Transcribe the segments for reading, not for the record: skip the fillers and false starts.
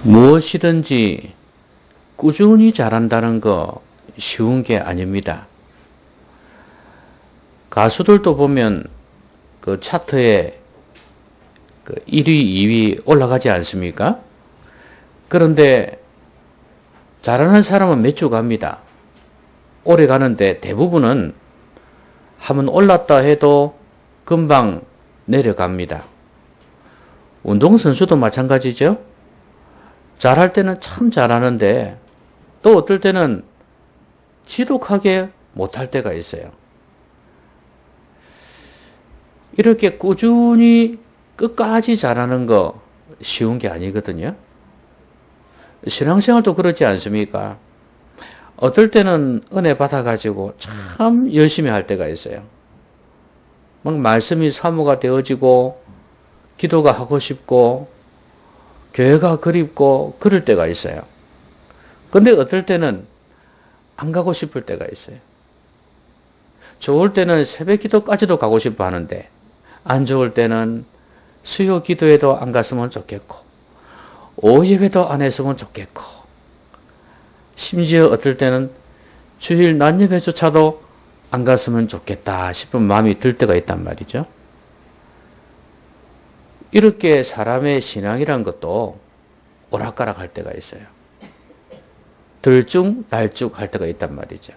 무엇이든지 꾸준히 잘한다는 거 쉬운 게 아닙니다. 가수들도 보면 그 차트에 그 1위, 2위 올라가지 않습니까? 그런데 잘하는 사람은 몇 주 갑니다. 오래 가는데 대부분은 한번 올랐다 해도 금방 내려갑니다. 운동선수도 마찬가지죠. 잘할 때는 참 잘하는데 또 어떨 때는 지독하게 못할 때가 있어요. 이렇게 꾸준히 끝까지 잘하는 거 쉬운 게 아니거든요. 신앙생활도 그렇지 않습니까? 어떨 때는 은혜 받아가지고 참 열심히 할 때가 있어요. 막 말씀이 사모가 되어지고 기도가 하고 싶고 교회가 그립고 그럴 때가 있어요. 근데 어떨 때는 안 가고 싶을 때가 있어요. 좋을 때는 새벽 기도까지도 가고 싶어 하는데 안 좋을 때는 수요 기도에도 안 갔으면 좋겠고 오후 예배도 안 했으면 좋겠고 심지어 어떨 때는 주일 낮 예배조차도 안 갔으면 좋겠다 싶은 마음이 들 때가 있단 말이죠. 이렇게 사람의 신앙이란 것도 오락가락 할 때가 있어요. 들쭉날쭉 할 때가 있단 말이죠.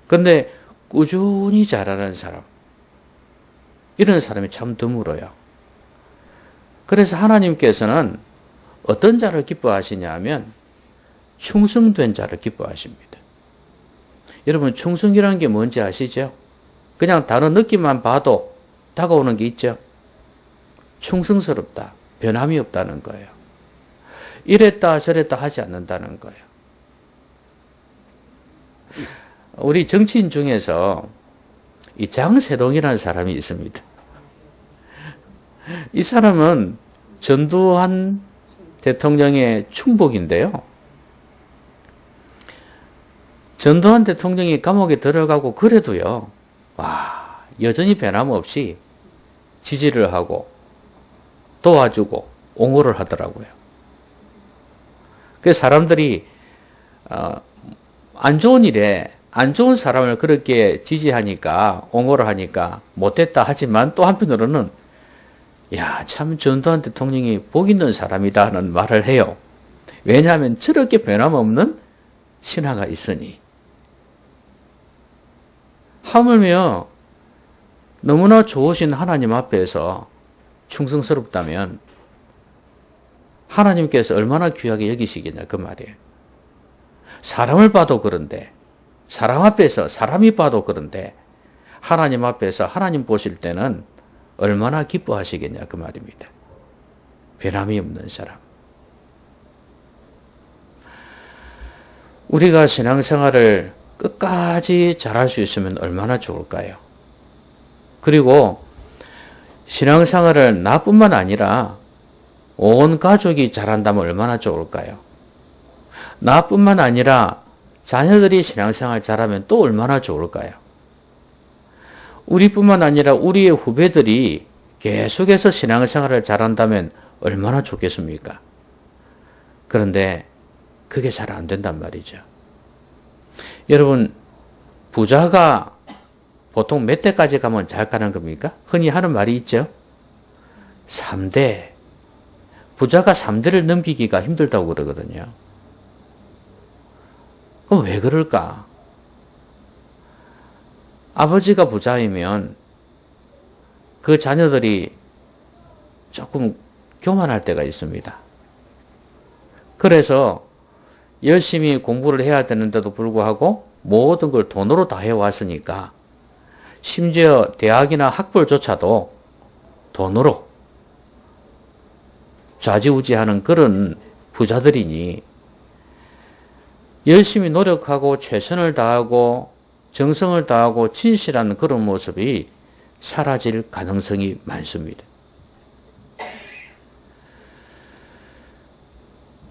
근데 꾸준히 잘하는 사람, 이런 사람이 참 드물어요. 그래서 하나님께서는 어떤 자를 기뻐하시냐 하면 충성된 자를 기뻐하십니다. 여러분 충성이라는 게 뭔지 아시죠? 그냥 단어 느낌만 봐도 다가오는 게 있죠. 충성스럽다, 변함이 없다는 거예요. 이랬다 저랬다 하지 않는다는 거예요. 우리 정치인 중에서 이 장세동이라는 사람이 있습니다. 이 사람은 전두환 대통령의 충복인데요. 전두환 대통령이 감옥에 들어가고 그래도요, 와, 여전히 변함없이 지지를 하고 도와주고 옹호를 하더라고요. 그래서 사람들이 안 좋은 일에 안 좋은 사람을 그렇게 지지하니까 옹호를 하니까 못됐다 하지만 또 한편으로는 야, 참 전두환 대통령이 복 있는 사람이다 하는 말을 해요. 왜냐하면 저렇게 변함없는 신화가 있으니. 하물며 너무나 좋으신 하나님 앞에서 충성스럽다면 하나님께서 얼마나 귀하게 여기시겠냐 그 말이에요. 사람을 봐도 그런데 사람 앞에서 사람이 봐도 그런데 하나님 앞에서 하나님 보실 때는 얼마나 기뻐하시겠냐 그 말입니다. 변함이 없는 사람. 우리가 신앙생활을 끝까지 잘할 수 있으면 얼마나 좋을까요? 그리고 신앙생활을 나뿐만 아니라 온 가족이 잘한다면 얼마나 좋을까요? 나뿐만 아니라 자녀들이 신앙생활 잘하면 또 얼마나 좋을까요? 우리뿐만 아니라 우리의 후배들이 계속해서 신앙생활을 잘한다면 얼마나 좋겠습니까? 그런데 그게 잘 안 된단 말이죠. 여러분, 부자가 보통 몇 대까지 가면 잘 가는 겁니까? 흔히 하는 말이 있죠. 3대. 부자가 3대를 넘기기가 힘들다고 그러거든요. 그럼 왜 그럴까? 아버지가 부자이면 그 자녀들이 조금 교만할 때가 있습니다. 그래서 열심히 공부를 해야 되는데도 불구하고 모든 걸 돈으로 다 해왔으니까 심지어 대학이나 학벌조차도 돈으로 좌지우지하는 그런 부자들이니 열심히 노력하고 최선을 다하고 정성을 다하고 진실한 그런 모습이 사라질 가능성이 많습니다.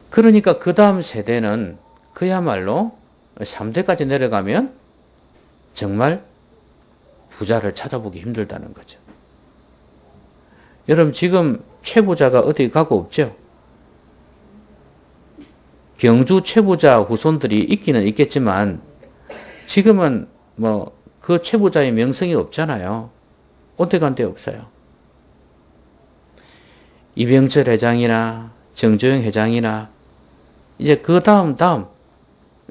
그러니까 그 다음 세대는 그야말로 3대까지 내려가면 정말 부자를 찾아보기 힘들다는 거죠. 여러분 지금 최부자가 어디 가고 없죠? 경주 최부자 후손들이 있기는 있겠지만 지금은 뭐 그 최부자의 명성이 없잖아요. 온데간데 없어요. 이병철 회장이나 정조영 회장이나 이제 그 다음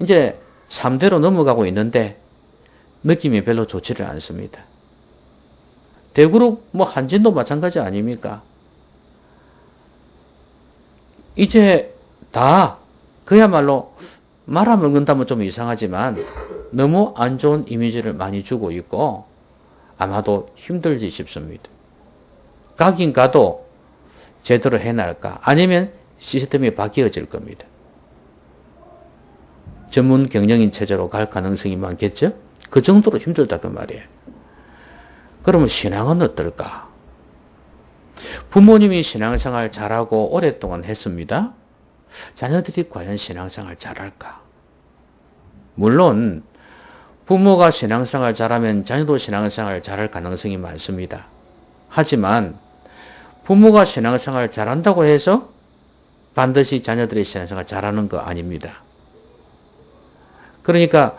이제 3대로 넘어가고 있는데 느낌이 별로 좋지를 않습니다. 대그룹 뭐 한진도 마찬가지 아닙니까? 이제 다 그야말로 말아먹는다면 좀 이상하지만 너무 안 좋은 이미지를 많이 주고 있고 아마도 힘들지 싶습니다. 가긴 가도 제대로 해낼까? 아니면 시스템이 바뀌어질 겁니다. 전문 경영인 체제로 갈 가능성이 많겠죠? 그 정도로 힘들다 그 말이에요. 그러면 신앙은 어떨까? 부모님이 신앙생활 잘하고 오랫동안 했습니다. 자녀들이 과연 신앙생활 잘할까? 물론 부모가 신앙생활 잘하면 자녀도 신앙생활 잘할 가능성이 많습니다. 하지만 부모가 신앙생활 잘한다고 해서 반드시 자녀들이 신앙생활 잘하는 거 아닙니다. 그러니까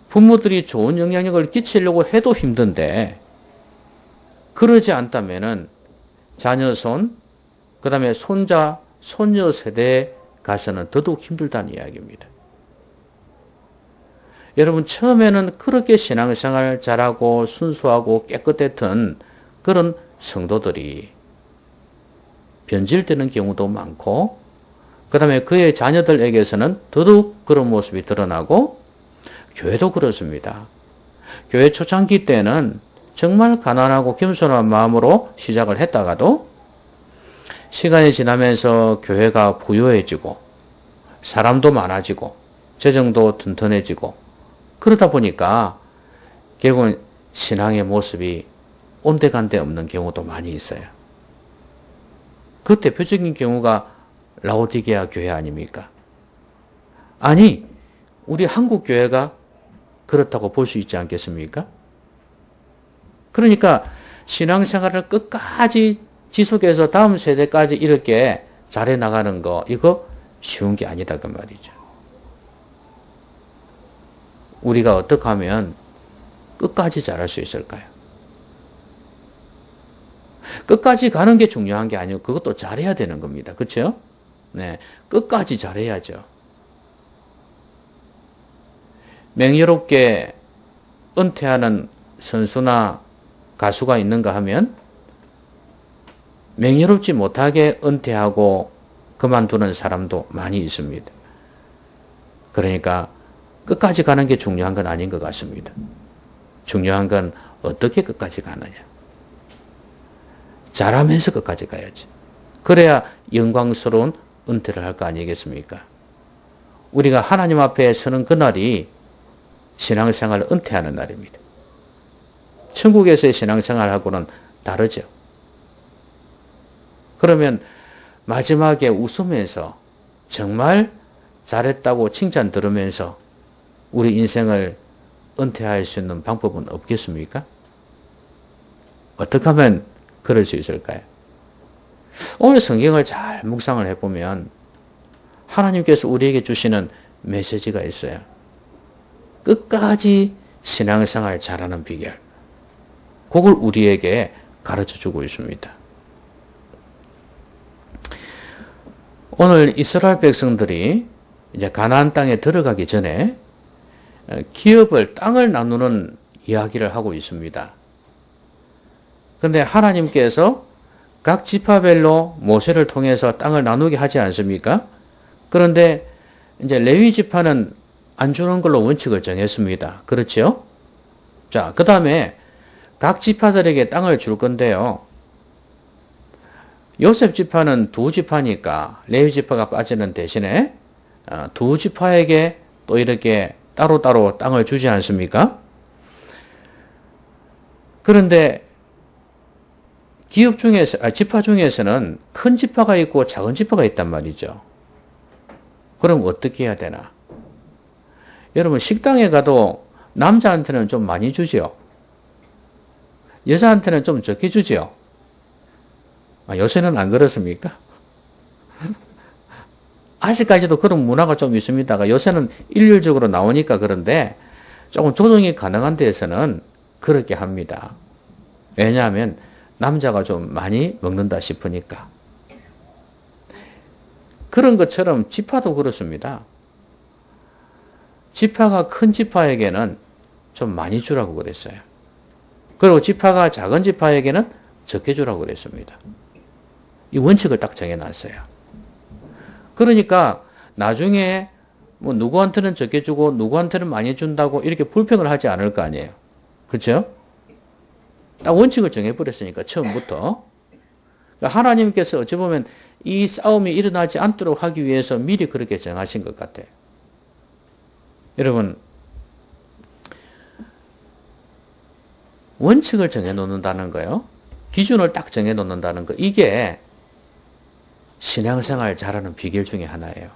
부모들이 좋은 영향력을 끼치려고 해도 힘든데 그러지 않다면은 자녀 손, 그 다음에 손자, 손녀 세대에 가서는 더더욱 힘들다는 이야기입니다. 여러분 처음에는 그렇게 신앙생활 잘하고 순수하고 깨끗했던 그런 성도들이 변질되는 경우도 많고 그 다음에 그의 자녀들에게서는 더더욱 그런 모습이 드러나고 교회도 그렇습니다. 교회 초창기 때는 정말 가난하고 겸손한 마음으로 시작을 했다가도 시간이 지나면서 교회가 부유해지고 사람도 많아지고 재정도 튼튼해지고 그러다 보니까 결국은 신앙의 모습이 온데간데 없는 경우도 많이 있어요. 그 대표적인 경우가 라오디게아 교회 아닙니까? 아니, 우리 한국 교회가 그렇다고 볼 수 있지 않겠습니까? 그러니까 신앙생활을 끝까지 지속해서 다음 세대까지 이렇게 잘해 나가는 거 이거 쉬운 게 아니다 그 말이죠. 우리가 어떻게 하면 끝까지 잘할 수 있을까요? 끝까지 가는 게 중요한 게 아니고 그것도 잘해야 되는 겁니다. 그렇죠? 네, 끝까지 잘해야죠. 명예롭게 은퇴하는 선수나 가수가 있는가 하면 명예롭지 못하게 은퇴하고 그만두는 사람도 많이 있습니다. 그러니까 끝까지 가는 게 중요한 건 아닌 것 같습니다. 중요한 건 어떻게 끝까지 가느냐. 잘하면서 끝까지 가야지. 그래야 영광스러운 은퇴를 할 거 아니겠습니까? 우리가 하나님 앞에 서는 그날이 신앙생활을 은퇴하는 날입니다. 천국에서의 신앙생활하고는 다르죠. 그러면 마지막에 웃으면서 정말 잘했다고 칭찬 들으면서 우리 인생을 은퇴할 수 있는 방법은 없겠습니까? 어떻게 하면 그럴 수 있을까요? 오늘 성경을 잘 묵상을 해보면 하나님께서 우리에게 주시는 메시지가 있어요. 끝까지 신앙생활 잘하는 비결. 그걸 우리에게 가르쳐주고 있습니다. 오늘 이스라엘 백성들이 이제 가나안 땅에 들어가기 전에 기업을 땅을 나누는 이야기를 하고 있습니다. 그런데 하나님께서 각 지파별로 모세를 통해서 땅을 나누게 하지 않습니까? 그런데 이제 레위 지파는 안 주는 걸로 원칙을 정했습니다. 그렇죠? 자, 그 다음에 각 지파들에게 땅을 줄 건데요. 요셉 지파는 두 지파니까 레위 지파가 빠지는 대신에 두 지파에게 또 이렇게 따로따로 땅을 주지 않습니까? 그런데 기업 중에서, 지파 중에서는 큰 지파가 있고 작은 지파가 있단 말이죠. 그럼 어떻게 해야 되나? 여러분 식당에 가도 남자한테는 좀 많이 주죠. 여자한테는 좀 적게 주죠. 요새는 안 그렇습니까? 아직까지도 그런 문화가 좀 있습니다. 요새는 일률적으로 나오니까 그런데 조금 조정이 가능한 데에서는 그렇게 합니다. 왜냐하면 남자가 좀 많이 먹는다 싶으니까. 그런 것처럼 지파도 그렇습니다. 지파가 큰 지파에게는 좀 많이 주라고 그랬어요. 그리고 지파가 작은 지파에게는 적게 주라고 그랬습니다. 이 원칙을 딱 정해놨어요. 그러니까 나중에 뭐 누구한테는 적게 주고 누구한테는 많이 준다고 이렇게 불평을 하지 않을 거 아니에요. 그렇죠? 딱 원칙을 정해버렸으니까 처음부터. 그러니까 하나님께서 어찌 보면 이 싸움이 일어나지 않도록 하기 위해서 미리 그렇게 정하신 것 같아요. 여러분, 원칙을 정해놓는다는 거요. 기준을 딱 정해놓는다는 거. 이게 신앙생활 잘하는 비결 중에 하나예요.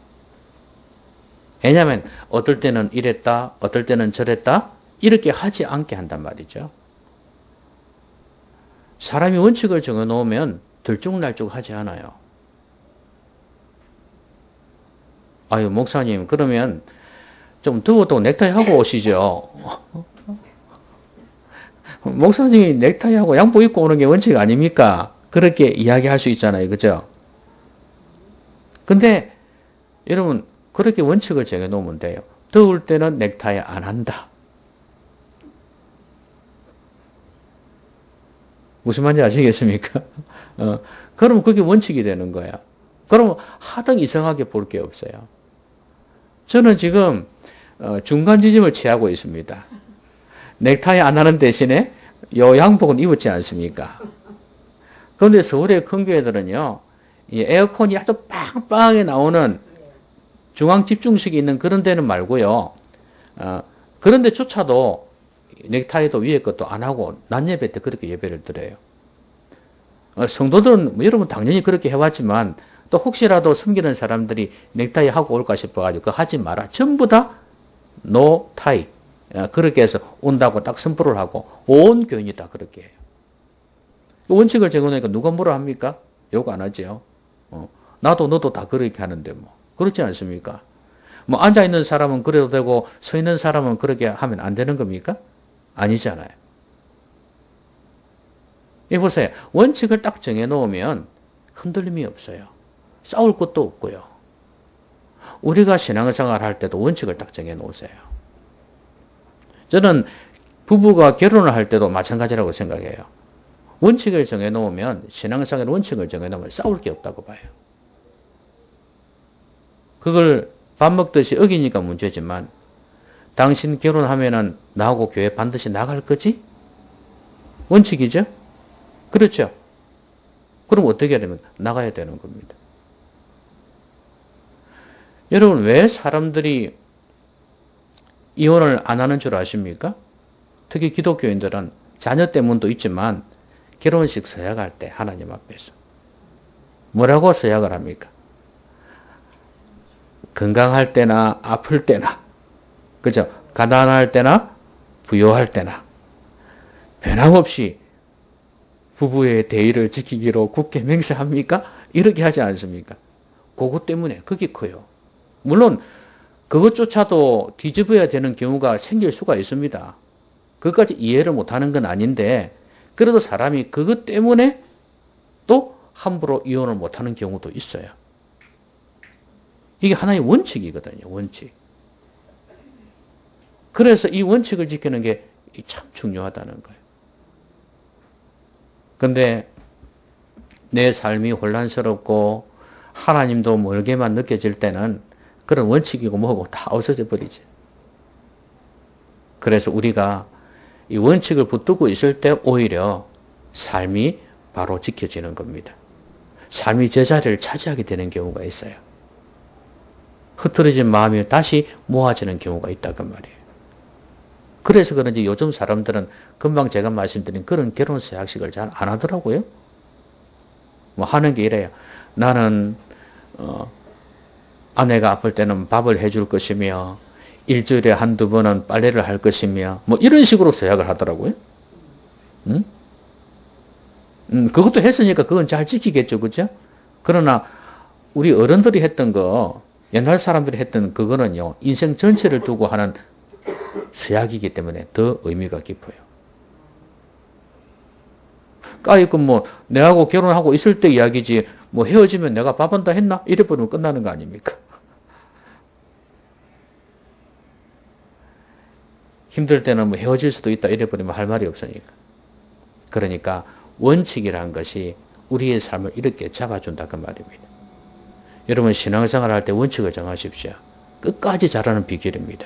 왜냐하면 어떨 때는 이랬다, 어떨 때는 저랬다 이렇게 하지 않게 한단 말이죠. 사람이 원칙을 정해놓으면 들쭉날쭉 하지 않아요. 아유 목사님 그러면 좀 더워도 넥타이 하고 오시죠. 목사님이 넥타이하고 양복 입고 오는 게 원칙 아닙니까? 그렇게 이야기할 수 있잖아요. 그죠? 근데 여러분 그렇게 원칙을 정해놓으면 돼요. 더울 때는 넥타이 안 한다. 무슨 말인지 아시겠습니까? 그러면 그게 원칙이 되는 거야. 그러면 하등 이상하게 볼 게 없어요. 저는 지금 중간 지점을 취하고 있습니다. 넥타이 안 하는 대신에 요 양복은 입었지 않습니까? 그런데 서울의 큰 교회들은요, 이 에어컨이 아주 빵빵하게 나오는 중앙 집중식이 있는 그런 데는 말고요, 그런 데조차도 넥타이도 위에 것도 안 하고 낮 예배 때 그렇게 예배를 드려요. 성도들은 뭐 여러분 당연히 그렇게 해왔지만 또 혹시라도 섬기는 사람들이 넥타이 하고 올까 싶어가지고 그거 하지 마라. 전부 다 노 타이. 그렇게 해서 온다고 딱 선포를 하고 온 교인이 다 그렇게 해요. 원칙을 정해놓으니까 누가 뭐라 합니까? 욕 안 하죠. 나도 너도 다 그렇게 하는데 뭐 그렇지 않습니까? 뭐 앉아있는 사람은 그래도 되고 서 있는 사람은 그렇게 하면 안 되는 겁니까? 아니잖아요. 이 보세요. 원칙을 딱 정해놓으면 흔들림이 없어요. 싸울 것도 없고요. 우리가 신앙생활 할 때도 원칙을 딱 정해놓으세요. 저는 부부가 결혼을 할 때도 마찬가지라고 생각해요. 원칙을 정해놓으면 신앙생활 원칙을 정해놓으면 싸울 게 없다고 봐요. 그걸 밥 먹듯이 어기니까 문제지만 당신 결혼하면은 나하고 교회 반드시 나갈 거지? 원칙이죠? 그렇죠? 그럼 어떻게 해야 되면 나가야 되는 겁니다. 여러분 왜 사람들이 이혼을 안 하는 줄 아십니까? 특히 기독교인들은 자녀 때문도 있지만 결혼식 서약할 때 하나님 앞에서 뭐라고 서약을 합니까? 건강할 때나 아플 때나 그죠? 가난할 때나 부요할 때나 변함없이 부부의 대의를 지키기로 굳게 맹세합니까? 이렇게 하지 않습니까? 그것 때문에 그게 커요. 물론 그것조차도 뒤집어야 되는 경우가 생길 수가 있습니다. 그것까지 이해를 못하는 건 아닌데 그래도 사람이 그것 때문에 또 함부로 이혼을 못하는 경우도 있어요. 이게 하나의 원칙이거든요. 원칙. 그래서 이 원칙을 지키는 게 참 중요하다는 거예요. 근데 내 삶이 혼란스럽고 하나님도 멀게만 느껴질 때는 그런 원칙이고 뭐고 다 없어져 버리지. 그래서 우리가 이 원칙을 붙들고 있을 때 오히려 삶이 바로 지켜지는 겁니다. 삶이 제자리를 차지하게 되는 경우가 있어요. 흐트러진 마음이 다시 모아지는 경우가 있다고 말이에요. 그래서 그런지 요즘 사람들은 금방 제가 말씀드린 그런 결혼 서약식을 잘 안 하더라고요. 뭐 하는 게 이래요. 나는 아내가 아플 때는 밥을 해줄 것이며 일주일에 한두 번은 빨래를 할 것이며 뭐 이런 식으로 서약을 하더라고요. 응? 그것도 했으니까 그건 잘 지키겠죠. 그죠? 그러나 우리 어른들이 했던 거 옛날 사람들이 했던 그거는요, 인생 전체를 두고 하는 서약이기 때문에 더 의미가 깊어요. 까이고 뭐, 내하고 결혼하고 있을 때 이야기지, 뭐 헤어지면 내가 밥 한다 했나? 이래버리면 끝나는 거 아닙니까? 힘들 때는 뭐 헤어질 수도 있다 이래버리면 할 말이 없으니까. 그러니까 원칙이라는 것이 우리의 삶을 이렇게 잡아준다 그 말입니다. 여러분 신앙생활 할 때 원칙을 정하십시오. 끝까지 잘하는 비결입니다.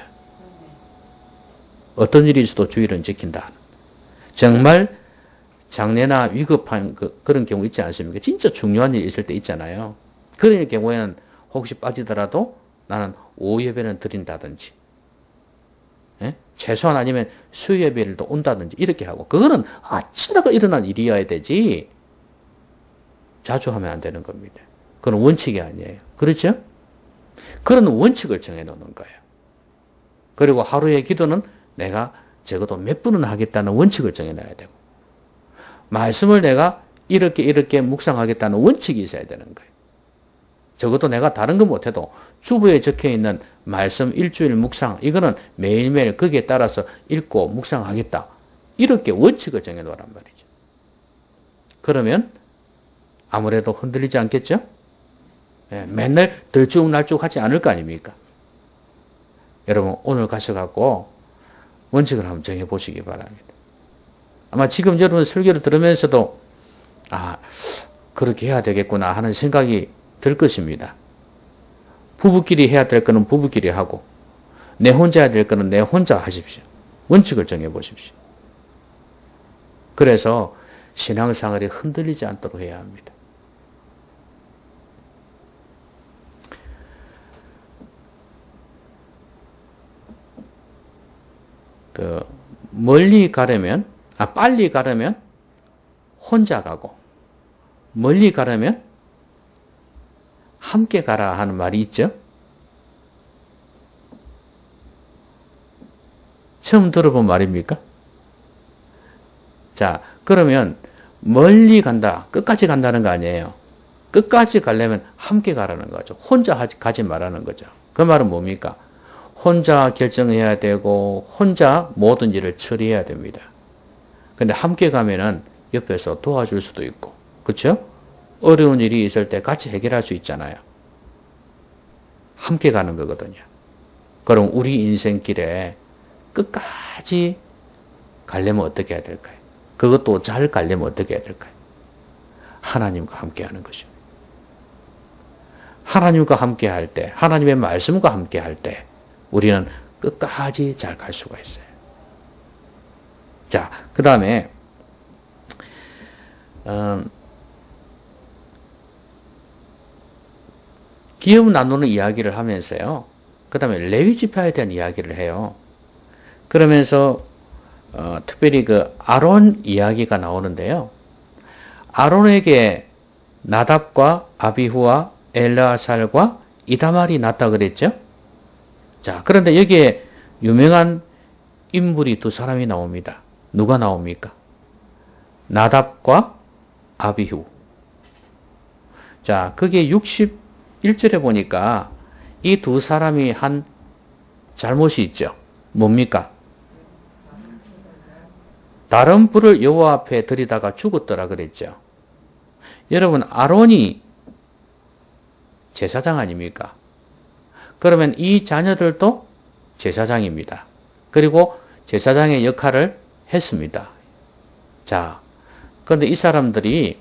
어떤 일이 있어도 주의를 지킨다. 정말 장례나 위급한 그런 경우 있지 않습니까? 진짜 중요한 일이 있을 때 있잖아요. 그런 경우에는 혹시 빠지더라도 나는 오후 예배는 드린다든지 최소한 아니면 수요 예배를 또 온다든지 이렇게 하고 그거는 어쩌다가 일어난 일이어야 되지 자주 하면 안 되는 겁니다. 그건 원칙이 아니에요. 그렇죠? 그런 원칙을 정해놓는 거예요. 그리고 하루의 기도는 내가 적어도 몇 분은 하겠다는 원칙을 정해놔야 되고 말씀을 내가 이렇게 묵상하겠다는 원칙이 있어야 되는 거예요. 적어도 내가 다른 거 못해도 주부에 적혀있는 말씀 일주일 묵상 이거는 매일매일 거기에 따라서 읽고 묵상하겠다. 이렇게 원칙을 정해놓으란 말이죠. 그러면 아무래도 흔들리지 않겠죠? 맨날 들쭉날쭉 하지 않을 거 아닙니까? 여러분 오늘 가셔갖고 원칙을 한번 정해보시기 바랍니다. 아마 지금 여러분 설교를 들으면서도 그렇게 해야 되겠구나 하는 생각이 들 것입니다. 부부끼리 해야 될 거는 부부끼리 하고 내 혼자 해야 될 거는 내 혼자 하십시오. 원칙을 정해보십시오. 그래서 신앙생활이 흔들리지 않도록 해야 합니다. 멀리 가려면 빨리 가려면 혼자 가고 멀리 가려면 함께 가라 하는 말이 있죠. 처음 들어본 말입니까? 자, 그러면 멀리 간다, 끝까지 간다는 거 아니에요. 끝까지 가려면 함께 가라는 거죠. 혼자 가지 말라는 거죠. 그 말은 뭡니까? 혼자 결정해야 되고 혼자 모든 일을 처리해야 됩니다. 근데 함께 가면은 옆에서 도와줄 수도 있고, 그렇죠? 어려운 일이 있을 때 같이 해결할 수 있잖아요. 함께 가는 거거든요. 그럼 우리 인생길에 끝까지 가려면 어떻게 해야 될까요? 그것도 잘 가려면 어떻게 해야 될까요? 하나님과 함께 하는 것입니다. 하나님과 함께 할 때, 하나님의 말씀과 함께 할 때 우리는 끝까지 잘 갈 수가 있어요. 자, 그 다음에 기업 나누는 이야기를 하면서요. 그 다음에 레위 지파에 대한 이야기를 해요. 그러면서 특별히 그 아론 이야기가 나오는데요. 아론에게 나답과 아비후와 엘르아살과 이다말이 났다 그랬죠. 자, 그런데 여기에 유명한 인물이 두 사람이 나옵니다. 누가 나옵니까? 나답과 아비후. 자, 그게 61절에 보니까 이 두 사람이 한 잘못이 있죠. 뭡니까? 다른 불을 여호와 앞에 들이다가 죽었더라 그랬죠. 여러분, 아론이 제사장 아닙니까? 그러면 이 자녀들도 제사장입니다. 그리고 제사장의 역할을 했습니다. 자, 그런데 이 사람들이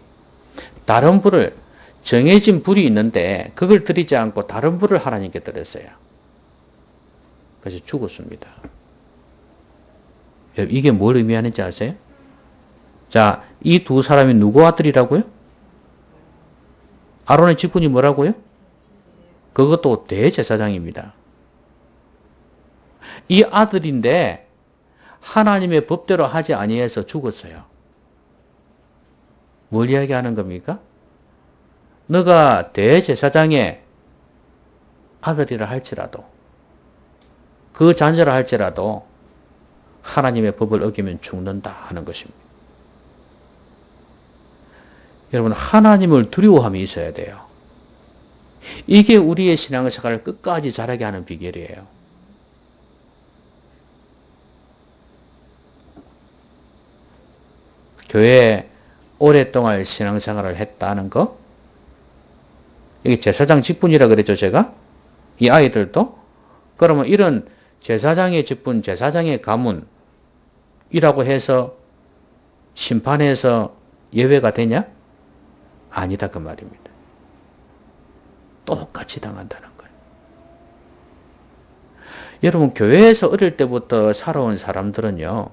다른 불을 정해진 불이 있는데 그걸 드리지 않고 다른 불을 하나님께 드렸어요. 그래서 죽었습니다. 이게 뭘 의미하는지 아세요? 자, 이 두 사람이 누구 아들이라고요? 아론의 직분이 뭐라고요? 그것도 대제사장입니다. 이 아들인데 하나님의 법대로 하지 아니해서 죽었어요. 뭘 이야기하는 겁니까? 너가 대제사장의 아들이라 할지라도 그 자녀라 할지라도 하나님의 법을 어기면 죽는다 하는 것입니다. 여러분, 하나님을 두려워함이 있어야 돼요. 이게 우리의 신앙생활을 끝까지 잘하게 하는 비결이에요. 교회에 오랫동안 신앙생활을 했다는 거, 이게 제사장 직분이라 그랬죠, 제가? 이 아이들도? 그러면 이런 제사장의 직분, 제사장의 가문이라고 해서 심판에서 예외가 되냐? 아니다, 그 말입니다. 똑같이 당한다는 거예요. 여러분, 교회에서 어릴 때부터 살아온 사람들은요,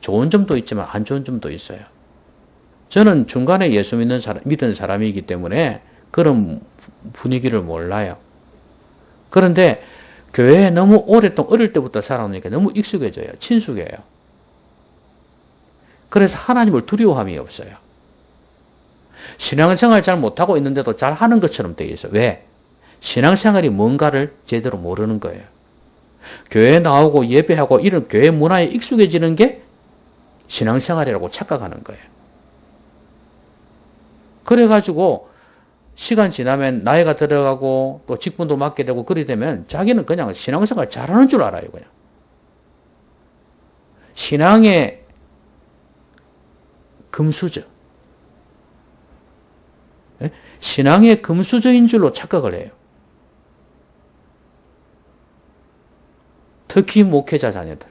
좋은 점도 있지만 안 좋은 점도 있어요. 저는 중간에 예수 믿은 사람이기 때문에 그런 분위기를 몰라요. 그런데 교회에 너무 오랫동안 어릴 때부터 살아오니까 너무 익숙해져요. 친숙해요. 그래서 하나님을 두려워함이 없어요. 신앙생활 잘 못하고 있는데도 잘 하는 것처럼 되어 있어요. 왜? 신앙생활이 뭔가를 제대로 모르는 거예요. 교회에 나오고 예배하고 이런 교회 문화에 익숙해지는 게 신앙생활이라고 착각하는 거예요. 그래가지고 시간 지나면 나이가 들어가고 또 직분도 맡게 되고 그리 되면 자기는 그냥 신앙생활 잘하는 줄 알아요. 그냥. 신앙의 금수저. 신앙의 금수저인 줄로 착각을 해요. 특히 목회자 자녀들.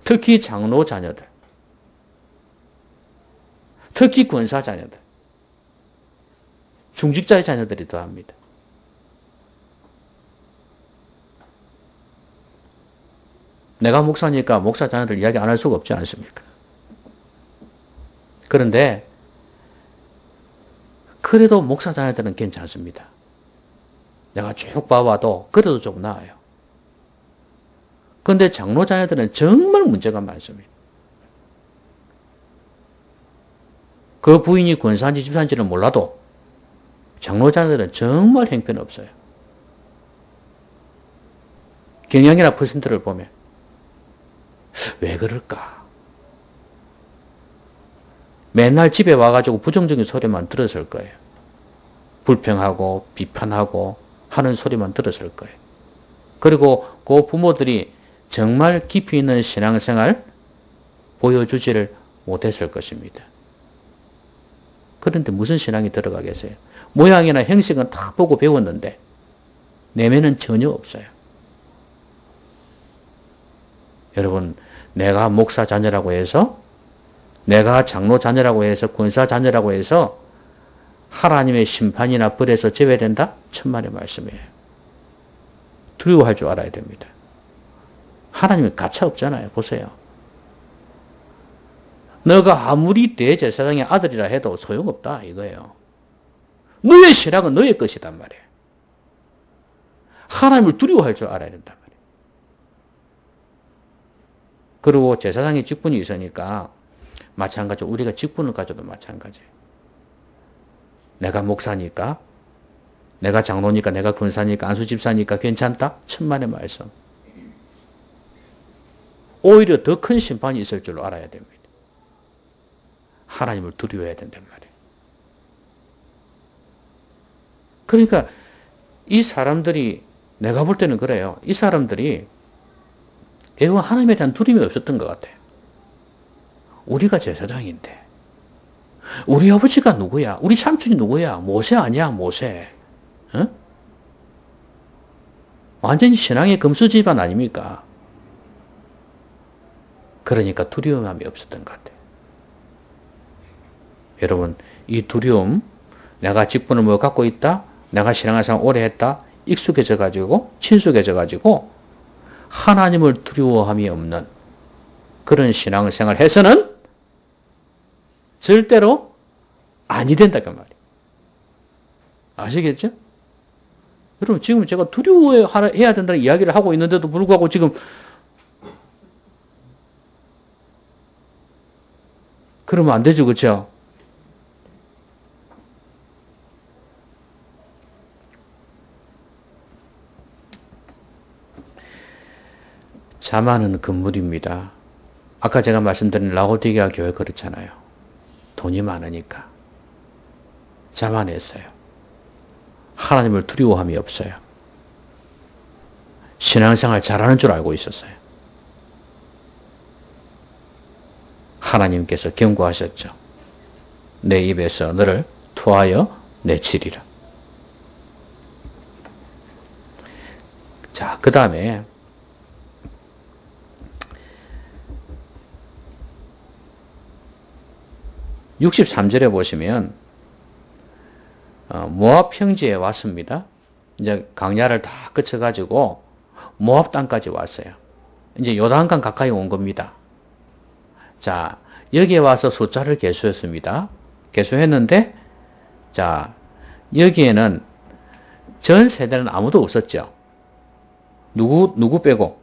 특히 장로 자녀들. 특히 권사 자녀들. 중직자의 자녀들이 더합니다. 내가 목사니까 목사 자녀들 이야기 안 할 수가 없지 않습니까? 그런데 그래도 목사 자녀들은 괜찮습니다. 내가 쭉 봐봐도 그래도 좀 나아요. 그런데 장로 자녀들은 정말 문제가 많습니다. 그 부인이 권사인지 집사인지는 몰라도 장로 자녀들은 정말 형편없어요. 경영이나 퍼센트를 보면 왜 그럴까? 맨날 집에 와가지고 부정적인 소리만 들었을 거예요. 불평하고 비판하고 하는 소리만 들었을 거예요. 그리고 그 부모들이 정말 깊이 있는 신앙생활 보여주지를 못했을 것입니다. 그런데 무슨 신앙이 들어가겠어요? 모양이나 형식은 다 보고 배웠는데 내면은 전혀 없어요. 여러분, 내가 목사 자녀라고 해서, 내가 장로 자녀라고 해서, 권사 자녀라고 해서 하나님의 심판이나 벌에서 제외된다? 천만의 말씀이에요. 두려워할 줄 알아야 됩니다. 하나님은 가차 없잖아요. 보세요. 너가 아무리 대제사장의 아들이라 해도 소용없다 이거예요. 너의 신앙은 너의 것이단 말이에요. 하나님을 두려워할 줄 알아야 된단 말이에요. 그리고 제사장의 직분이 있으니까 마찬가지로 우리가 직분을 가져도 마찬가지예요. 내가 목사니까, 내가 장로니까, 내가 권사니까, 안수집사니까 괜찮다? 천만의 말씀. 오히려 더 큰 심판이 있을 줄 알아야 됩니다. 하나님을 두려워해야 된단 말이에요. 그러니까 이 사람들이, 내가 볼 때는 그래요. 이 사람들이 애와 하나님에 대한 두려움이 없었던 것 같아요. 우리가 제사장인데, 우리 아버지가 누구야? 우리 삼촌이 누구야? 모세 아니야, 모세. 어? 완전히 신앙의 금수집안 아닙니까? 그러니까 두려움이 없었던 것 같아요. 여러분, 이 두려움, 내가 직분을 뭐 갖고 있다? 내가 신앙생활 오래 했다? 익숙해져가지고, 친숙해져가지고, 하나님을 두려워함이 없는 그런 신앙생활 해서는 절대로 아니 된다, 그 말이에요. 아시겠죠? 여러분, 지금 제가 두려워해야 된다는 이야기를 하고 있는데도 불구하고 지금 그러면 안 되죠, 그렇죠? 자만은 금물입니다. 아까 제가 말씀드린 라오디게아 교회 그렇잖아요. 돈이 많으니까. 자만했어요. 하나님을 두려워함이 없어요. 신앙생활 잘하는 줄 알고 있었어요. 하나님께서 경고하셨죠. 내 입에서 너를 토하여 내치리라. 자, 그 다음에 63절에 보시면 모압 평지에 왔습니다. 이제 강야를 다 거쳐가지고 모압 땅까지 왔어요. 이제 요단강 가까이 온 겁니다. 자, 여기에 와서 숫자를 계수했습니다. 계수했는데, 자, 여기에는 전 세대는 아무도 없었죠. 누구 빼고?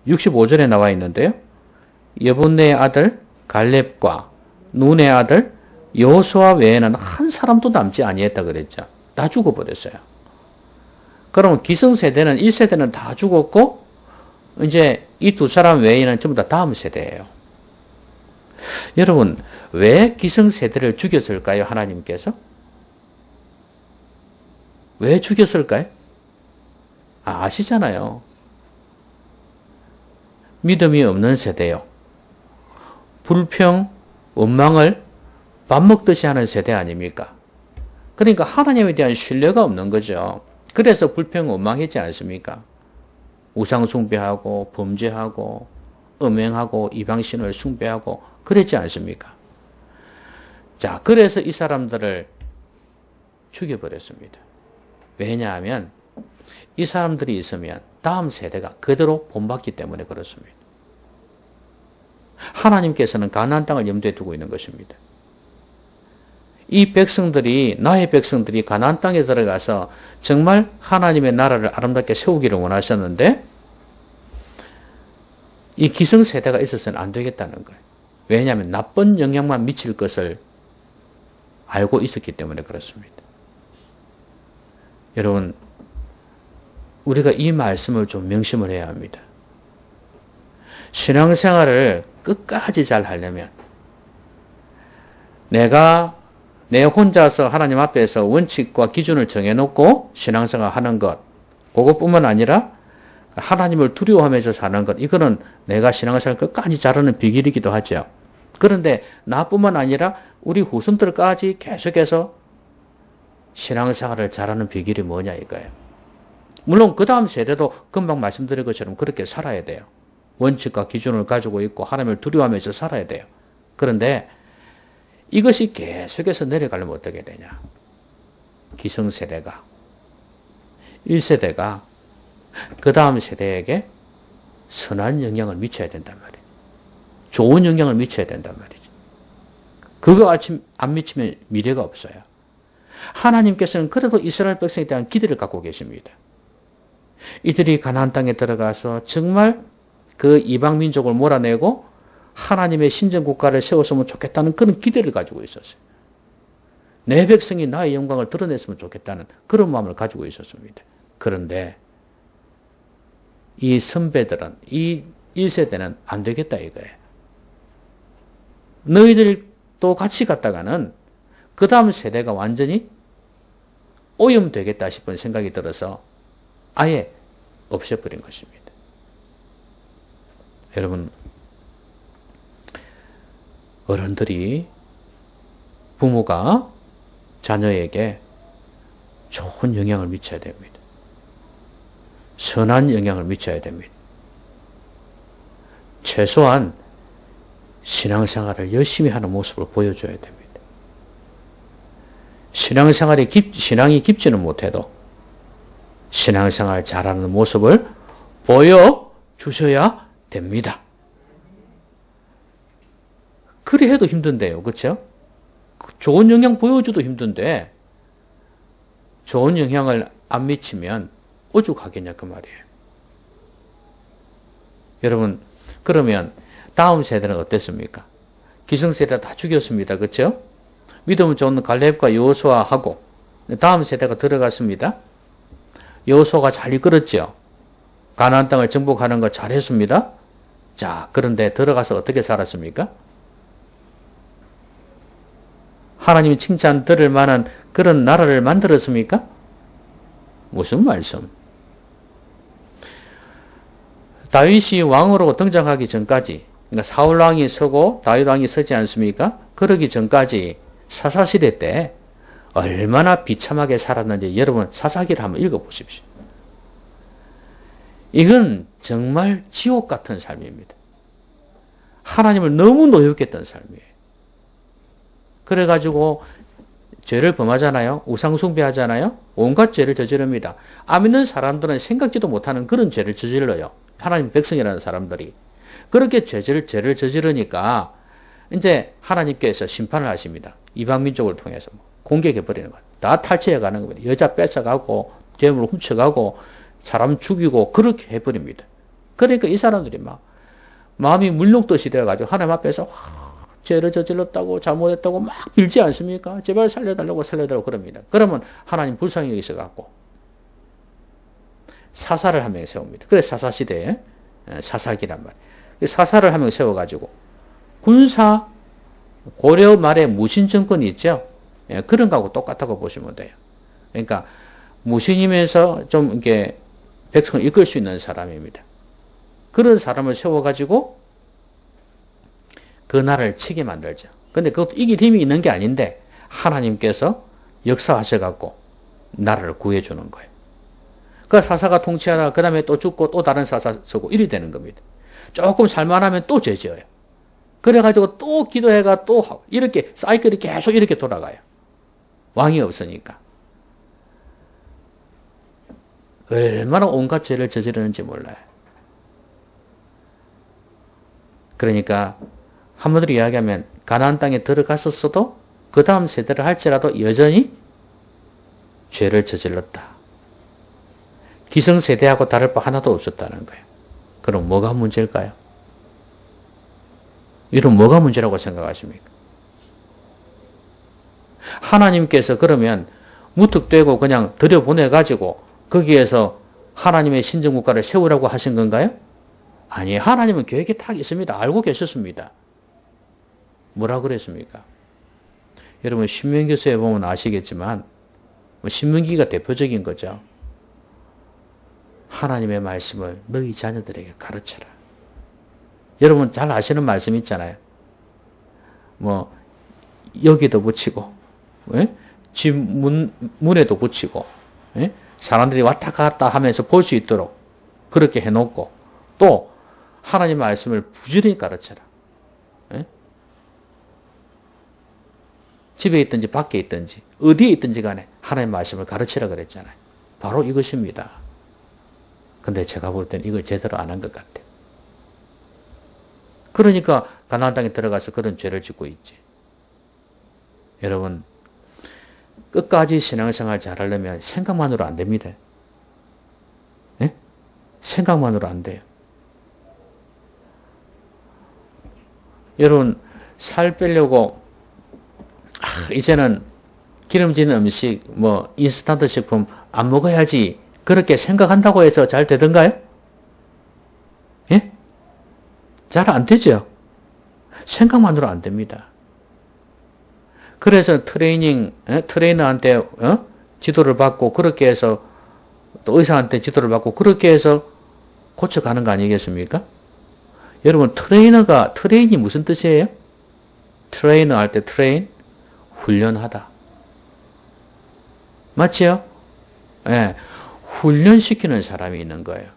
65절에 나와 있는데요. 여분네의 아들 갈렙과 눈의 아들 여호수아 외에는 한 사람도 남지 아니했다 그랬죠. 다 죽어버렸어요. 그러면 기성세대는 1세대는 다 죽었고 이제 이 두 사람 외에는 전부 다 다음 세대예요. 여러분, 왜 기성세대를 죽였을까요? 하나님께서? 왜 죽였을까요? 아시잖아요. 믿음이 없는 세대요. 불평, 원망을 밥 먹듯이 하는 세대 아닙니까? 그러니까 하나님에 대한 신뢰가 없는 거죠. 그래서 불평, 원망했지 않습니까? 우상 숭배하고 범죄하고 음행하고 이방신을 숭배하고 그랬지 않습니까? 자, 그래서 이 사람들을 죽여버렸습니다. 왜냐하면 이 사람들이 있으면 다음 세대가 그대로 본받기 때문에 그렇습니다. 하나님께서는 가나안 땅을 염두에 두고 있는 것입니다. 이 백성들이, 나의 백성들이 가나안 땅에 들어가서 정말 하나님의 나라를 아름답게 세우기를 원하셨는데 이 기성세대가 있어서는 안 되겠다는 거예요. 왜냐하면 나쁜 영향만 미칠 것을 알고 있었기 때문에 그렇습니다. 여러분, 우리가 이 말씀을 좀 명심을 해야 합니다. 신앙생활을 끝까지 잘 하려면 내가 내 혼자서 하나님 앞에서 원칙과 기준을 정해놓고 신앙생활 하는 것, 그것뿐만 아니라 하나님을 두려워하면서 사는 것, 이거는 내가 신앙생활 끝까지 잘하는 비결이기도 하죠. 그런데 나뿐만 아니라 우리 후손들까지 계속해서 신앙생활을 잘하는 비결이 뭐냐 이거예요. 물론 그 다음 세대도 금방 말씀드린 것처럼 그렇게 살아야 돼요. 원칙과 기준을 가지고 있고 하나님을 두려워하면서 살아야 돼요. 그런데 이것이 계속해서 내려가려면 어떻게 되냐. 기성세대가 1세대가 그 다음 세대에게 선한 영향을 미쳐야 된단 말이에요. 좋은 영향을 미쳐야 된단 말이죠. 그거 안 미치면 미래가 없어요. 하나님께서는 그래도 이스라엘 백성에 대한 기대를 갖고 계십니다. 이들이 가나안 땅에 들어가서 정말 그 이방 민족을 몰아내고 하나님의 신전 국가를 세웠으면 좋겠다는 그런 기대를 가지고 있었어요. 내 백성이 나의 영광을 드러냈으면 좋겠다는 그런 마음을 가지고 있었습니다. 그런데 이 선배들은, 이 1세대는 안 되겠다 이거예요. 너희들도 같이 갔다가는 그 다음 세대가 완전히 오염되겠다 싶은 생각이 들어서 아예 없애버린 것입니다. 여러분, 어른들이, 부모가 자녀에게 좋은 영향을 미쳐야 됩니다. 선한 영향을 미쳐야 됩니다. 최소한 신앙생활을 열심히 하는 모습을 보여줘야 됩니다. 신앙이 깊지는 못해도 신앙생활 잘하는 모습을 보여주셔야 됩니다. 그리 해도 힘든데요. 그렇죠? 좋은 영향 보여줘도 힘든데 좋은 영향을 안 미치면 오죽하겠냐 그 말이에요. 여러분, 그러면 다음 세대는 어땠습니까? 기성세대 다 죽였습니다. 그렇죠? 믿음 좋은 갈렙과 여호수아하고 다음 세대가 들어갔습니다. 여호수아가 잘 이끌었죠. 가나안 땅을 정복하는 거 잘했습니다. 자, 그런데 들어가서 어떻게 살았습니까? 하나님이 칭찬 들을 만한 그런 나라를 만들었습니까? 무슨 말씀? 다윗이 왕으로 등장하기 전까지, 그러니까 사울 왕이 서고 다윗 왕이 서지 않습니까? 그러기 전까지 사사시대 때 얼마나 비참하게 살았는지 여러분 사사기를 한번 읽어보십시오. 이건 정말 지옥 같은 삶입니다. 하나님을 너무 노엽게 했던 삶이에요. 그래가지고 죄를 범하잖아요. 우상숭배하잖아요. 온갖 죄를 저지릅니다. 안 믿는 사람들은 생각지도 못하는 그런 죄를 저질러요. 하나님 백성이라는 사람들이. 그렇게 죄를 저지르니까 이제 하나님께서 심판을 하십니다. 이방민족을 통해서 공격해버리는 거예요. 다 탈취해가는 겁니다. 여자 뺏어가고 재물 훔쳐가고 사람 죽이고 그렇게 해버립니다. 그러니까 이 사람들이 막 마음이 물렁듯이 되어가지고 하나님 앞에서 죄를 저질렀다고 잘못했다고 막 빌지 않습니까? 제발 살려달라고 그럽니다. 그러면 하나님 불쌍히 여기셔갖고 사사를 한 명 세웁니다. 그래서 사사시대에 사사기란 말이에요. 사사를 한 명 세워가지고 군사 고려 말에 무신 정권이 있죠. 그런 거하고 똑같다고 보시면 돼요. 그러니까 무신이면서 좀 이렇게 백성을 이끌 수 있는 사람입니다. 그런 사람을 세워가지고 그 나라를 치게 만들죠. 근데 그것도 이길 힘이 있는 게 아닌데 하나님께서 역사하셔갖고 나라를 구해주는 거예요. 그 사사가 통치하다가 그 다음에 또 죽고 또 다른 사사 서고 이리 되는 겁니다. 조금 살만하면 또 죄 지어요. 그래가지고 또 기도해가 또 하고 이렇게 사이클이 계속 이렇게 돌아가요. 왕이 없으니까. 얼마나 온갖 죄를 저지르는지 몰라요. 그러니까 한마디로 이야기하면 가나안 땅에 들어갔었어도 그 다음 세대를 할지라도 여전히 죄를 저질렀다. 기성세대하고 다를 바 하나도 없었다는 거예요. 그럼 뭐가 문제일까요? 이런 뭐가 문제라고 생각하십니까? 하나님께서 그러면 무턱대고 그냥 들여보내가지고 거기에서 하나님의 신정국가를 세우라고 하신 건가요? 아니, 하나님은 계획이 딱 있습니다. 알고 계셨습니다. 뭐라 그랬습니까? 여러분 신명기서에 보면 아시겠지만 신명기가 대표적인 거죠. 하나님의 말씀을 너희 자녀들에게 가르쳐라. 여러분 잘 아시는 말씀 있잖아요. 뭐 여기도 붙이고 집 문에도 붙이고 사람들이 왔다 갔다 하면서 볼 수 있도록 그렇게 해놓고 또 하나님 말씀을 부지런히 가르쳐라. 집에 있든지 밖에 있든지 어디에 있든지 간에 하나님 말씀을 가르치라 그랬잖아요. 바로 이것입니다. 근데 제가 볼 때는 이걸 제대로 안 한 것 같아요. 그러니까 가나안 땅에 들어가서 그런 죄를 짓고 있지. 여러분 끝까지 신앙생활 잘하려면 생각만으로 안 됩니다. 생각만으로 안 돼요. 여러분 살 빼려고 이제는 기름진 음식, 뭐 인스턴트 식품 안 먹어야지 그렇게 생각한다고 해서 잘 되던가요? 예? 잘 안 되죠. 생각만으로 안 됩니다. 그래서 트레이너한테 지도를 받고 그렇게 해서 또 의사한테 지도를 받고 그렇게 해서 고쳐가는 거 아니겠습니까? 여러분 트레인이 무슨 뜻이에요? 트레이너 할 때 트레인 훈련하다. 맞지요? 예, 훈련시키는 사람이 있는 거예요.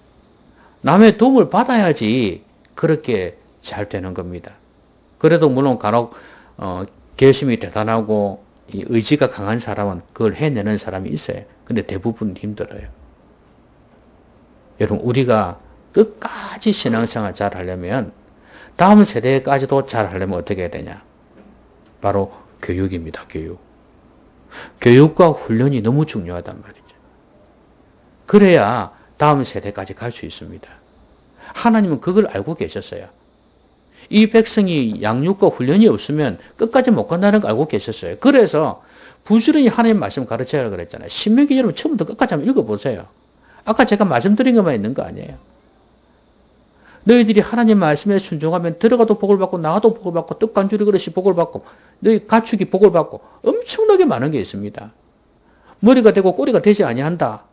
남의 도움을 받아야지 그렇게 잘 되는 겁니다. 그래도 물론 간혹 결심이 대단하고 의지가 강한 사람은 그걸 해내는 사람이 있어요. 근데 대부분 힘들어요. 여러분 우리가 끝까지 신앙생활 잘 하려면 다음 세대까지도 잘 하려면 어떻게 해야 되냐? 바로 교육입니다. 교육과 훈련이 너무 중요하단 말이죠. 그래야 다음 세대까지 갈 수 있습니다. 하나님은 그걸 알고 계셨어요. 이 백성이 양육과 훈련이 없으면 끝까지 못 간다는 걸 알고 계셨어요. 그래서 부지런히 하나님 말씀 가르쳐야 그랬잖아요. 신명기 여러분 처음부터 끝까지 한번 읽어보세요. 아까 제가 말씀드린 것만 있는 거 아니에요. 너희들이 하나님 말씀에 순종하면 들어가도 복을 받고 나가도 복을 받고 떡간주리 그릇이 복을 받고 너희 가축이 복을 받고 엄청나게 많은 게 있습니다. 머리가 되고 꼬리가 되지 아니한다.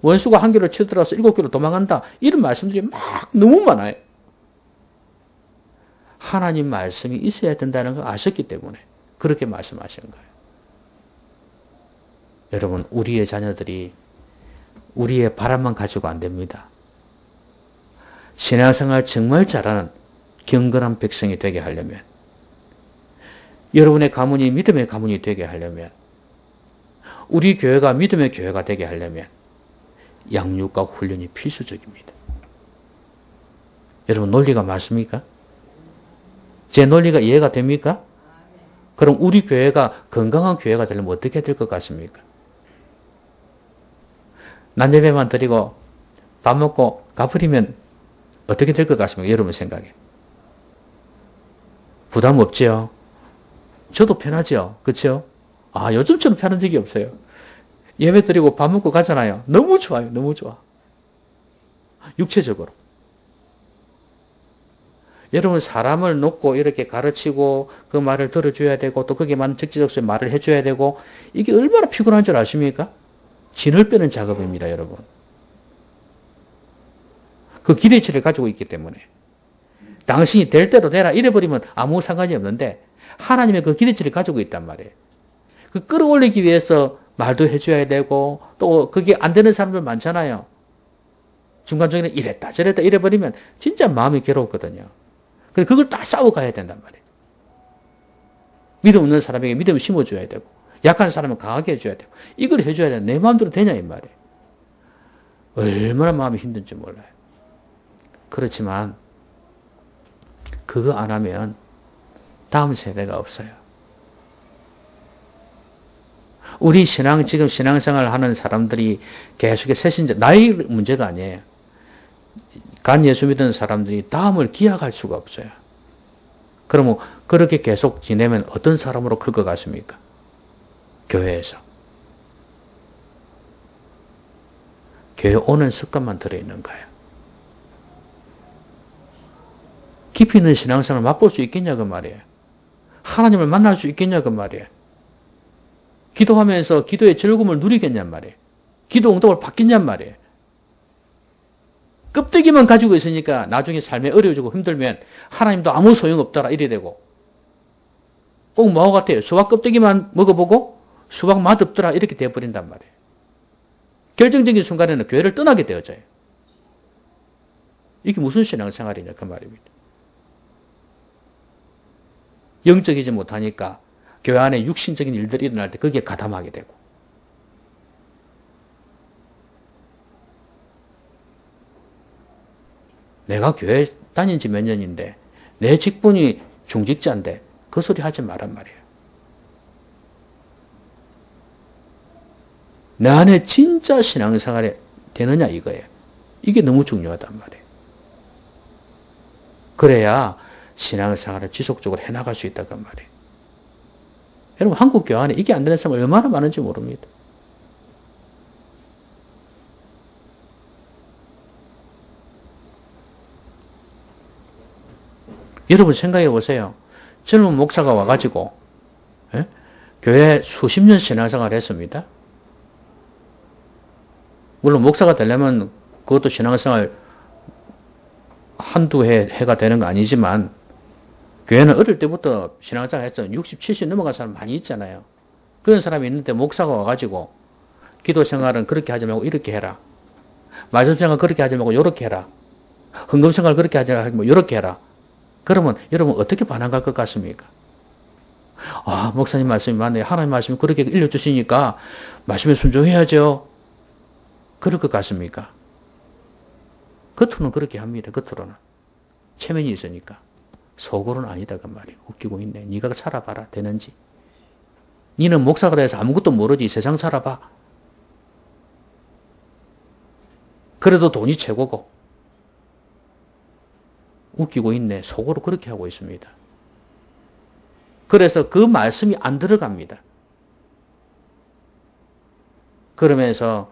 원수가 한 개로 쳐들어서 7개로 도망간다. 이런 말씀들이 막 너무 많아요. 하나님 말씀이 있어야 된다는 걸 아셨기 때문에 그렇게 말씀하시는 거예요. 여러분, 우리의 자녀들이 우리의 바람만 가지고 안 됩니다. 신앙생활 정말 잘하는 경건한 백성이 되게 하려면, 여러분의 가문이 믿음의 가문이 되게 하려면, 우리 교회가 믿음의 교회가 되게 하려면 양육과 훈련이 필수적입니다. 여러분, 논리가 맞습니까? 제 논리가 이해가 됩니까? 그럼 우리 교회가 건강한 교회가 되려면 어떻게 될 것 같습니까? 난예배만 드리고 밥 먹고 가버리면 어떻게 될 것 같습니까? 여러분 생각에. 부담 없지요? 저도 편하죠? 그렇죠? 요즘처럼 편한 적이 없어요. 예배 드리고 밥 먹고 가잖아요. 너무 좋아요. 너무 좋아. 육체적으로. 여러분, 사람을 놓고 이렇게 가르치고 그 말을 들어줘야 되고 또 거기에 맞는 적지적소에 말을 해줘야 되고 이게 얼마나 피곤한 줄 아십니까? 진을 빼는 작업입니다, 여러분. 그 기대치를 가지고 있기 때문에. 당신이 될 대로 되라 이래버리면 아무 상관이 없는데 하나님의 그 기대치를 가지고 있단 말이에요. 그 끌어올리기 위해서 말도 해줘야 되고 또 그게 안 되는 사람들 많잖아요. 중간중간에 이랬다 저랬다 이래버리면 진짜 마음이 괴롭거든요. 그래서 그걸 다 싸워가야 된단 말이에요. 믿음 없는 사람에게 믿음을 심어줘야 되고 약한 사람은 강하게 해줘야 되고 이걸 해줘야 돼. 내 마음대로 되냐 이 말이에요. 얼마나 마음이 힘든지 몰라요. 그렇지만 그거 안 하면 다음 세대가 없어요. 우리 지금 신앙생활 하는 사람들이 계속해서 새신자, 나이 문제가 아니에요. 간 예수 믿는 사람들이 다음을 기약할 수가 없어요. 그러면 그렇게 계속 지내면 어떤 사람으로 클 것 같습니까? 교회에서. 교회 오는 습관만 들어있는 거예요. 깊이 있는 신앙생활을 맛볼 수 있겠냐 그 말이에요. 하나님을 만날 수 있겠냐 그 말이에요. 기도하면서 기도의 즐거움을 누리겠냔 말이에요. 기도 응답을 받겠냔 말이에요. 껍데기만 가지고 있으니까 나중에 삶에 어려워지고 힘들면 하나님도 아무 소용없더라 이래 되고 꼭 뭐하고 같아요. 수박 껍데기만 먹어보고 수박 맛없더라 이렇게 돼버린단 말이에요. 결정적인 순간에는 교회를 떠나게 되어져요. 이게 무슨 신앙생활이냐 그 말입니다. 영적이지 못하니까 교회 안에 육신적인 일들이 일어날 때 거기에 가담하게 되고 내가 교회 다닌 지 몇 년인데 내 직분이 중직자인데 그 소리 하지 말란 말이에요. 내 안에 진짜 신앙생활이 되느냐 이거예요. 이게 너무 중요하단 말이에요. 그래야 신앙생활을 지속적으로 해나갈 수 있다는 말이에요. 여러분 한국 교회 안에 이게 안 되는 사람 얼마나 많은지 모릅니다. 여러분 생각해 보세요. 젊은 목사가 와가지고 교회 수십 년 신앙생활을 했습니다. 물론 목사가 되려면 그것도 신앙생활 한두 해가 되는 거 아니지만 교회는 어릴 때부터 신앙생활 했죠. 60, 70 넘어간 사람 많이 있잖아요. 그런 사람이 있는데 목사가 와가지고 기도 생활은 그렇게 하지 말고 이렇게 해라. 말씀 생활 그렇게 하지 말고 이렇게 해라. 헌금 생활 그렇게 하지 말고 이렇게 해라. 그러면 여러분 어떻게 반응할 것 같습니까? 목사님 말씀이 맞네요. 하나님 말씀이 그렇게 일러주시니까 말씀에 순종해야죠. 그럴 것 같습니까? 겉으로는 그렇게 합니다. 겉으로는. 체면이 있으니까. 속으로는 아니다 그 말이에요. 웃기고 있네. 네가 살아봐라. 되는지. 니는 목사가 돼서 아무것도 모르지. 세상 살아봐. 그래도 돈이 최고고. 웃기고 있네. 속으로 그렇게 하고 있습니다. 그래서 그 말씀이 안 들어갑니다. 그러면서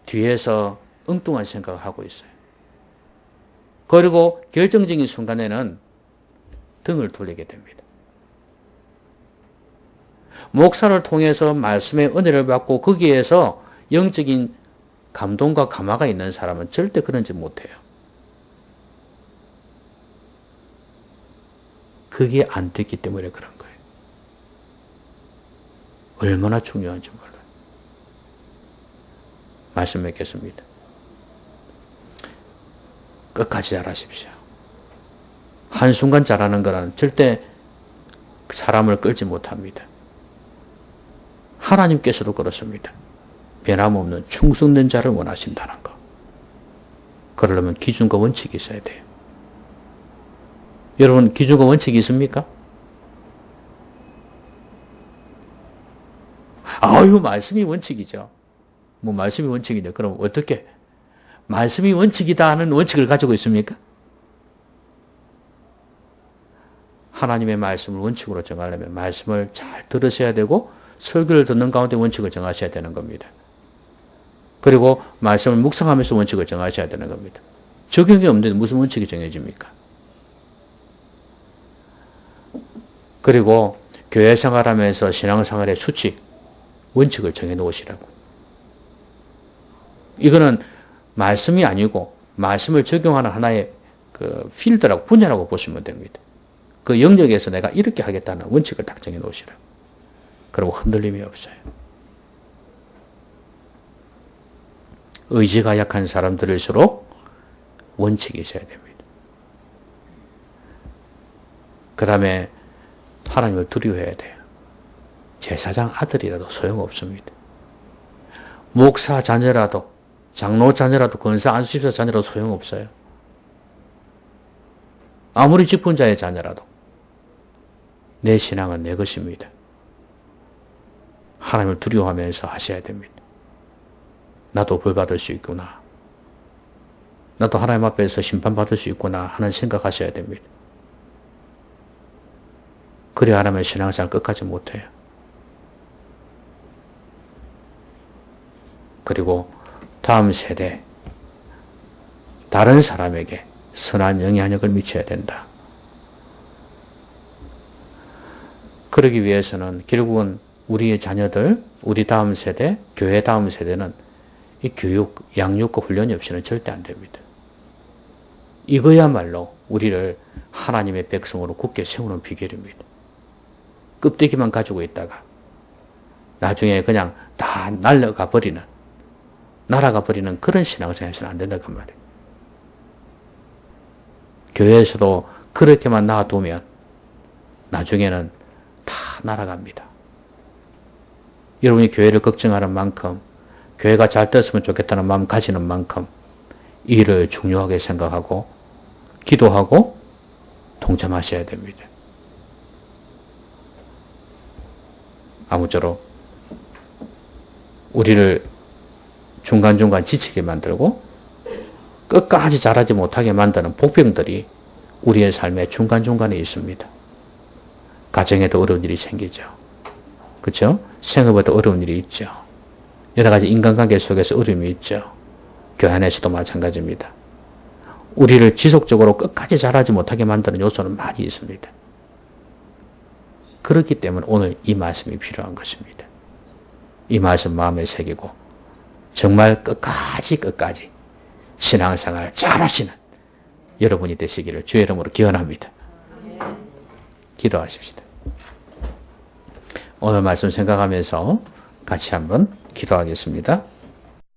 뒤에서 엉뚱한 생각을 하고 있어요. 그리고 결정적인 순간에는 등을 돌리게 됩니다. 목사를 통해서 말씀의 은혜를 받고 거기에서 영적인 감동과 감화가 있는 사람은 절대 그런지 못해요. 그게 안 됐기 때문에 그런 거예요. 얼마나 중요한지 몰라요. 말씀 맺겠습니다. 끝까지 잘하십시오. 한순간 잘하는 거는 절대 사람을 끌지 못합니다. 하나님께서도 그렇습니다. 변함없는 충성된 자를 원하신다는 거. 그러려면 기준과 원칙이 있어야 돼요. 여러분, 기준과 원칙이 있습니까? 아유, 말씀이 원칙이죠. 뭐 말씀이 원칙이죠. 그럼 어떻게? 말씀이 원칙이다 하는 원칙을 가지고 있습니까? 하나님의 말씀을 원칙으로 정하려면 말씀을 잘 들으셔야 되고 설교를 듣는 가운데 원칙을 정하셔야 되는 겁니다. 그리고 말씀을 묵상하면서 원칙을 정하셔야 되는 겁니다. 적용이 없는데 무슨 원칙이 정해집니까? 그리고 교회 생활하면서 신앙생활의 수칙, 원칙을 정해 놓으시라고. 이거는 말씀이 아니고 말씀을 적용하는 하나의 그 필드라고, 분야라고 보시면 됩니다. 그 영역에서 내가 이렇게 하겠다는 원칙을 딱 정해 놓으시라고. 그리고 흔들림이 없어요. 의지가 약한 사람들일수록 원칙이 있어야 됩니다. 그 다음에 하나님을 두려워해야 돼요. 제사장 아들이라도 소용없습니다. 목사 자녀라도, 장로 자녀라도, 권사 안수집사 자녀라도 소용없어요. 아무리 직분자의 자녀라도 내 신앙은 내 것입니다. 하나님을 두려워하면서 하셔야 됩니다. 나도 벌 받을 수 있구나. 나도 하나님 앞에서 심판받을 수 있구나 하는 생각하셔야 됩니다. 그래야 하나님의 신앙생활 끝까지 못해요. 그리고 다음 세대, 다른 사람에게 선한 영향력을 미쳐야 된다. 그러기 위해서는 결국은 우리의 자녀들, 우리 다음 세대, 교회 다음 세대는 이 교육, 양육과 훈련이 없이는 절대 안 됩니다. 이거야말로 우리를 하나님의 백성으로 굳게 세우는 비결입니다. 껍데기만 가지고 있다가 나중에 그냥 다 날아가 버리는 그런 신앙생활 해서는 안 된다고 말이에요. 교회에서도 그렇게만 놔두면 나중에는 다 날아갑니다. 여러분이 교회를 걱정하는 만큼, 교회가 잘 됐으면 좋겠다는 마음 가지는 만큼 이 일을 중요하게 생각하고 기도하고 동참하셔야 됩니다. 아무쪼록 우리를 중간중간 지치게 만들고 끝까지 잘하지 못하게 만드는 복병들이 우리의 삶의 중간중간에 있습니다. 가정에도 어려운 일이 생기죠. 그렇죠? 생업에도 어려운 일이 있죠. 여러 가지 인간관계 속에서 어려움이 있죠. 교회 안에서도 마찬가지입니다. 우리를 지속적으로 끝까지 잘하지 못하게 만드는 요소는 많이 있습니다. 그렇기 때문에 오늘 이 말씀이 필요한 것입니다. 이 말씀 마음에 새기고 정말 끝까지 신앙생활을 잘하시는 여러분이 되시기를 주의 이름으로 기원합니다. 기도하십시다. 오늘 말씀 생각하면서 같이 한번 기도하겠습니다.